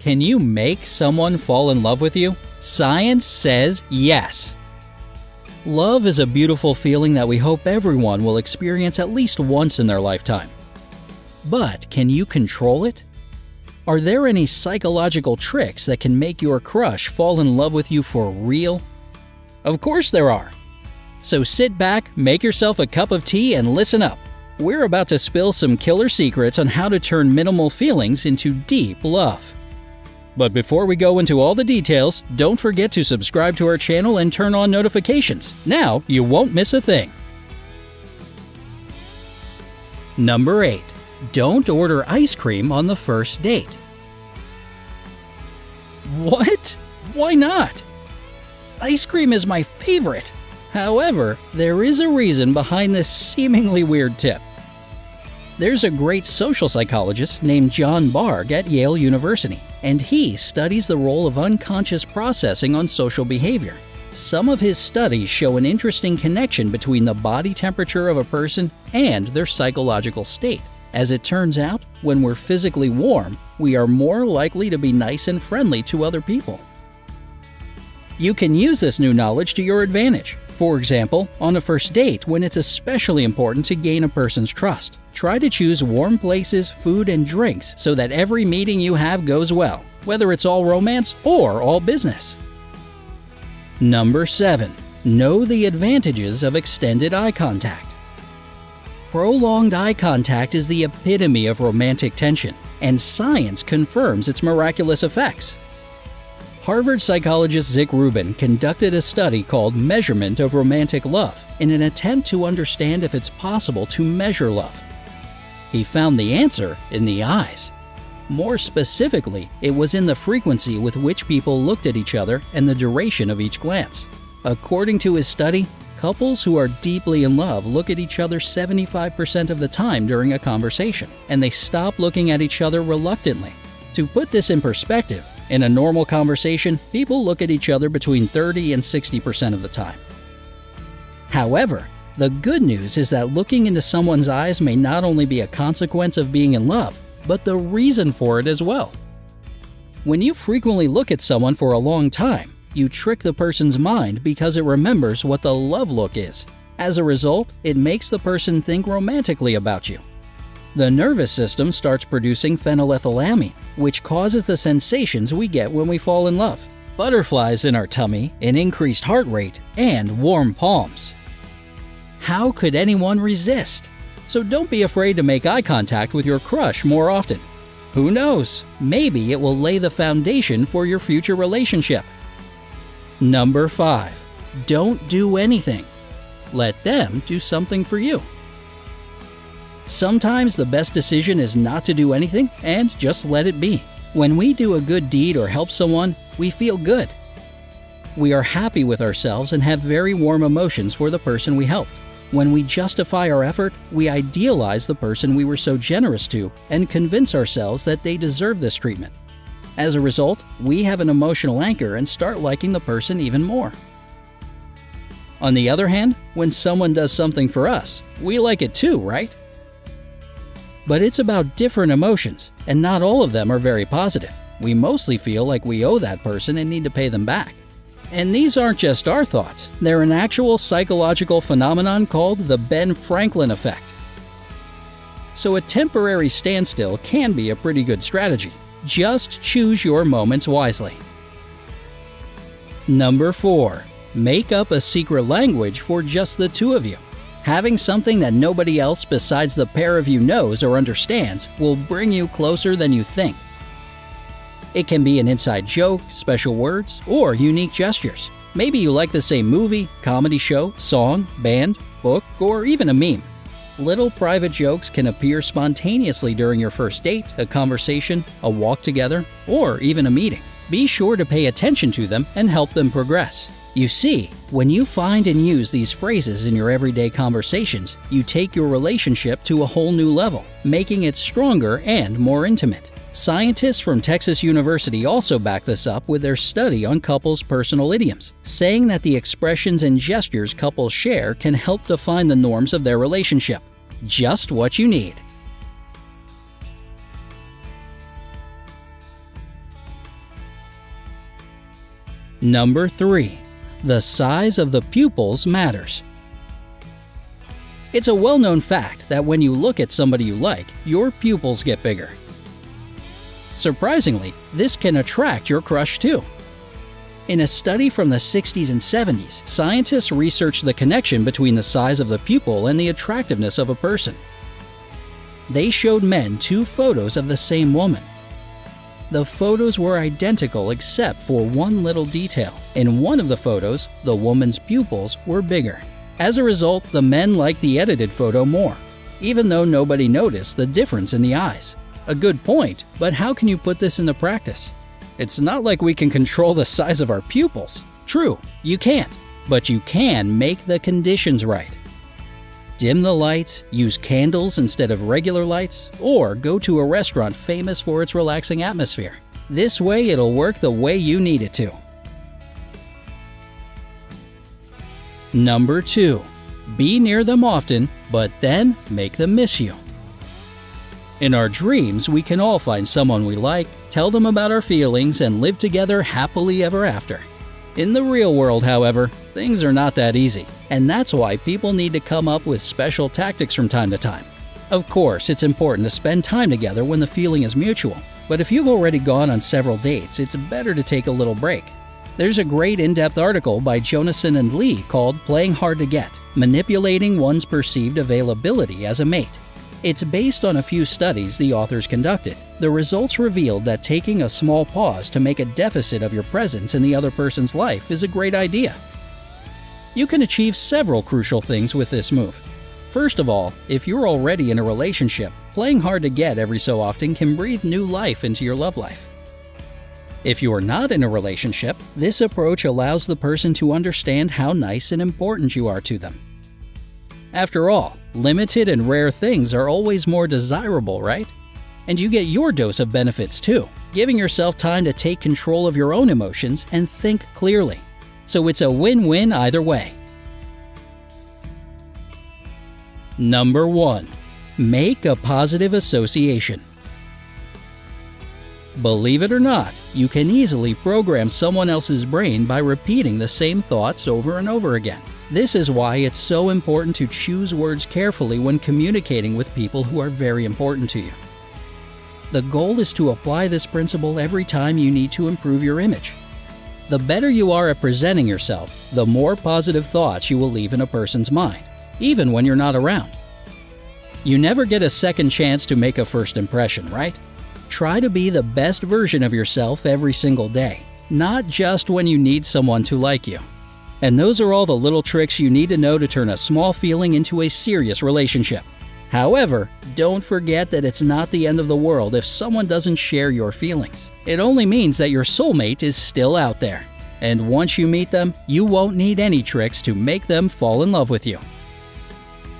Can you make someone fall in love with you? Science says yes. Love is a beautiful feeling that we hope everyone will experience at least once in their lifetime. But can you control it? Are there any psychological tricks that can make your crush fall in love with you for real? Of course there are. So sit back, make yourself a cup of tea, and listen up. We're about to spill some killer secrets on how to turn minimal feelings into deep love. But before we go into all the details, don't forget to subscribe to our channel and turn on notifications. Now you won't miss a thing. Number 8. Don't order ice cream on the first date. What? Why not? Ice cream is my favorite. However, there is a reason behind this seemingly weird tip. There's a great social psychologist named John Bargh at Yale University, and he studies the role of unconscious processing on social behavior. Some of his studies show an interesting connection between the body temperature of a person and their psychological state. As it turns out, when we're physically warm, we are more likely to be nice and friendly to other people. You can use this new knowledge to your advantage. For example, on a first date, when it's especially important to gain a person's trust, try to choose warm places, food, and drinks so that every meeting you have goes well, whether it's all romance or all business. Number 7. Know the advantages of extended eye contact. Prolonged eye contact is the epitome of romantic tension, and science confirms its miraculous effects. Harvard psychologist Zick Rubin conducted a study called Measurement of Romantic Love in an attempt to understand if it's possible to measure love. He found the answer in the eyes. More specifically, it was in the frequency with which people looked at each other and the duration of each glance. According to his study, couples who are deeply in love look at each other 75% of the time during a conversation, and they stop looking at each other reluctantly. To put this in perspective, in a normal conversation, people look at each other between 30 and 60% of the time. However, the good news is that looking into someone's eyes may not only be a consequence of being in love, but the reason for it as well. When you frequently look at someone for a long time, you trick the person's mind because it remembers what the love look is. As a result, it makes the person think romantically about you. The nervous system starts producing phenylethylamine, which causes the sensations we get when we fall in love. Butterflies in our tummy, an increased heart rate, and warm palms. How could anyone resist? So don't be afraid to make eye contact with your crush more often. Who knows? Maybe it will lay the foundation for your future relationship. Number 5. Don't do anything. Let them do something for you. Sometimes the best decision is not to do anything and just let it be. When we do a good deed or help someone, we feel good. We are happy with ourselves and have very warm emotions for the person we helped. When we justify our effort, we idealize the person we were so generous to and convince ourselves that they deserve this treatment. As a result, we have an emotional anchor and start liking the person even more. On the other hand, when someone does something for us, we like it too, right? But it's about different emotions, and not all of them are very positive. We mostly feel like we owe that person and need to pay them back. And these aren't just our thoughts. They're an actual psychological phenomenon called the Ben Franklin effect. So a temporary standstill can be a pretty good strategy. Just choose your moments wisely. Number 4. Make up a secret language for just the two of you. Having something that nobody else besides the pair of you knows or understands will bring you closer than you think. It can be an inside joke, special words, or unique gestures. Maybe you like the same movie, comedy show, song, band, book, or even a meme. Little private jokes can appear spontaneously during your first date, a conversation, a walk together, or even a meeting. Be sure to pay attention to them and help them progress. You see, when you find and use these phrases in your everyday conversations, you take your relationship to a whole new level, making it stronger and more intimate. Scientists from Texas University also back this up with their study on couples' personal idioms, saying that the expressions and gestures couples share can help define the norms of their relationship. Just what you need. Number 3. The size of the pupils matters. It's a well-known fact that when you look at somebody you like, your pupils get bigger. Surprisingly, this can attract your crush too. In a study from the 60s and 70s, scientists researched the connection between the size of the pupil and the attractiveness of a person. They showed men 2 photos of the same woman. The photos were identical except for one little detail. In one of the photos, the woman's pupils were bigger. As a result, the men liked the edited photo more, even though nobody noticed the difference in the eyes. A good point, but how can you put this into practice? It's not like we can control the size of our pupils. True, you can't, but you can make the conditions right. Dim the lights, use candles instead of regular lights, or go to a restaurant famous for its relaxing atmosphere. This way it'll work the way you need it to. Number 2. Be near them often, but then make them miss you. In our dreams, we can all find someone we like, tell them about our feelings, and live together happily ever after. In the real world, however, things are not that easy, and that's why people need to come up with special tactics from time to time. Of course, it's important to spend time together when the feeling is mutual, but if you've already gone on several dates, it's better to take a little break. There's a great in-depth article by Jonason and Lee called Playing Hard to Get: Manipulating One's Perceived Availability as a Mate. It's based on a few studies the authors conducted. The results revealed that taking a small pause to make a deficit of your presence in the other person's life is a great idea. You can achieve several crucial things with this move. First of all, if you're already in a relationship, playing hard to get every so often can breathe new life into your love life. If you are not in a relationship, this approach allows the person to understand how nice and important you are to them. After all, limited and rare things are always more desirable, right? And you get your dose of benefits too, giving yourself time to take control of your own emotions and think clearly. So it's a win-win either way. Number 1. Make a positive association. Believe it or not, you can easily program someone else's brain by repeating the same thoughts over and over again. This is why it's so important to choose words carefully when communicating with people who are very important to you. The goal is to apply this principle every time you need to improve your image. The better you are at presenting yourself, the more positive thoughts you will leave in a person's mind, even when you're not around. You never get a second chance to make a first impression, right? Try to be the best version of yourself every single day, not just when you need someone to like you. And those are all the little tricks you need to know to turn a small feeling into a serious relationship. However, don't forget that it's not the end of the world if someone doesn't share your feelings. It only means that your soulmate is still out there. And once you meet them, you won't need any tricks to make them fall in love with you.